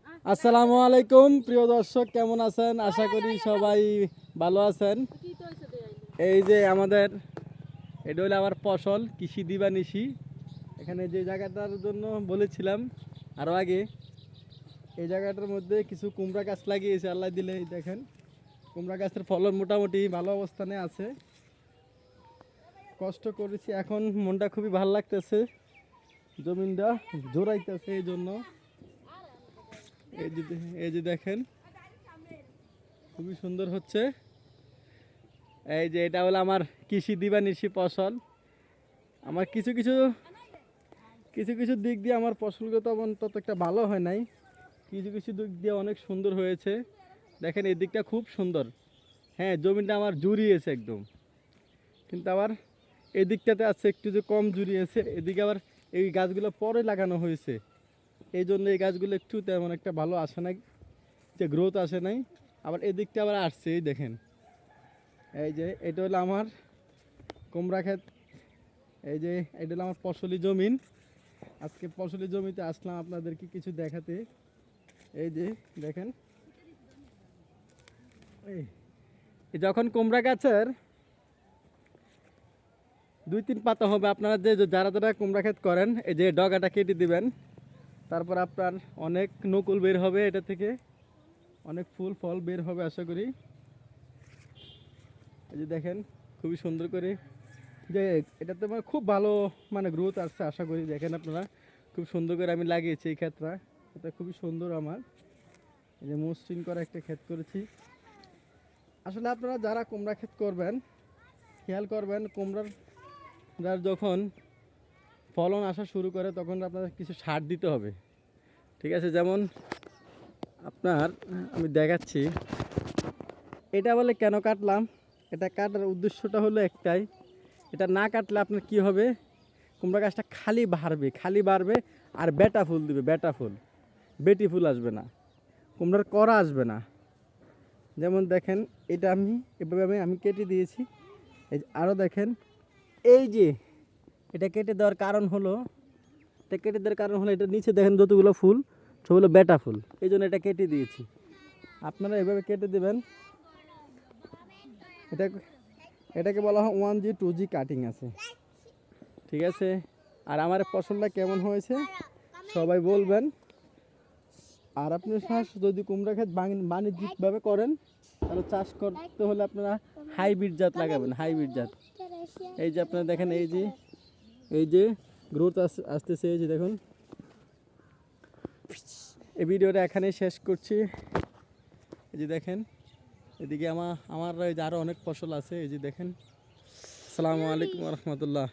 আসসালামু আলাইকুম প্রিয় দর্শক, কেমন আছেন? আশা করি সবাই ভালো আছেন। এই যে আমাদের এটা হলো আমার ফসল কৃষি দিবানিশি। এখানে যে জায়গাটার জন্য বলেছিলাম আরও আগে, এই জায়গাটার মধ্যে কিছু কুমড়া গাছ লাগিয়েছে আল্লাহ দিলে। এই দেখেন কুমড়া গাছের ফলন মোটামুটি ভালো অবস্থানে আছে। কষ্ট করেছি, এখন মনটা খুবই ভালো লাগতেছে, জমিনটা জোরাইতেছে। এই জন্য এই যে দেখেন খুবই সুন্দর হচ্ছে। এই যে এটা হলো আমার কৃষি দিবানিশি ফসল। আমার কিছু কিছু কিছু কিছু দিক দিয়ে আমার ফসলগুলো তেমন তত একটা ভালো হয় নাই, কিছু কিছু দিক দিয়ে অনেক সুন্দর হয়েছে। দেখেন এই দিকটা খুব সুন্দর। হ্যাঁ, জমিটা আমার জুড়িয়েছে একদম, কিন্তু আবার এই দিকটাতে আছে একটু যে কম জুড়িয়েছে। এদিকে আবার এই গাছগুলো পরে লাগানো হয়েছে, এই জন্য এই গাছগুলো একটু তেমন একটা ভালো আসে নাই, যে গ্রোথ আসে নাই। আবার এদিকটা আবার আসছে, এই দেখেন। এই যে এটা হলো আমার কুমড়া ক্ষেত। এই যে এটা হলো আমার ফসলি জমিন। আজকে ফসলি জমিতে আসলাম আপনাদেরকে কিছু দেখাতে। এই যে দেখেন, এই যখন কুমড়া গাছের 2-3 পাতা হবে, আপনারা যে যারা যারা কুমড়া ক্ষেত করেন, এই যে ডগাটা কেটে দিবেন। তারপর আপনার অনেক নকুল বের হবে, এটা থেকে অনেক ফুল ফল বের হবে আশা করি। এই যে দেখেন খুবই সুন্দর করে, যে এটাতে মানে খুব ভালো মানে গ্রোথ আসছে আশা করি। দেখেন আপনারা খুব সুন্দর করে আমি লাগিয়েছি এই ক্ষেতটা, এটা খুবই সুন্দর আমার। এই যে মসৃণ করা একটা ক্ষেত করেছি। আসলে আপনারা যারা কুমড়া ক্ষেত করবেন খেয়াল করবেন, কুমড়ার যখন ফলন আসা শুরু করে তখন আপনাদের কিছু সার দিতে হবে, ঠিক আছে? যেমন আপনার আমি দেখাচ্ছি, এটা বলে কেন কাটলাম, এটা কাটার উদ্দেশ্যটা হলো একটাই, এটা না কাটলে আপনার কি হবে, কুমড়া গাছটা খালি বাড়বে আর বেটা ফুল দিবে, বেটা ফুল, বেটি ফুল আসবে না, কুমড়ার করা আসবে না। যেমন দেখেন এটা এভাবে আমি কেটে দিয়েছি। এই আরও দেখেন, এই যে এটা কেটে দেওয়ার কারণ হলো, এটা নিচে দেখেন যতগুলো ফুল সবগুলো বেটা ফুল, এই জন্য এটা কেটে দিয়েছি। আপনারা এভাবে কেটে দেবেন। এটা এটাকে বলা হয় 1G 2G কাটিং আছে, ঠিক আছে? আর আমার ফসলটা কেমন হয়েছে সবাই বলবেন। আর আপনি যদি কুমড়া ক্ষেত বাণিজ্যিকভাবে করেন, তাহলে চাষ করতে হলে আপনারা হাইব্রিড জাত লাগাবেন, হাইব্রিড জাত। এই যে আপনারা দেখেন, এই যে গ্রোথ আসতেছে, এই যে দেখুন। এই ভিডিওটা এখানেই শেষ করছি। এই যে দেখেন এদিকে আমার এই যে আরও অনেক ফসল আছে, এই যে দেখেন। আসসালামু আলাইকুম রহমতুল্লাহ।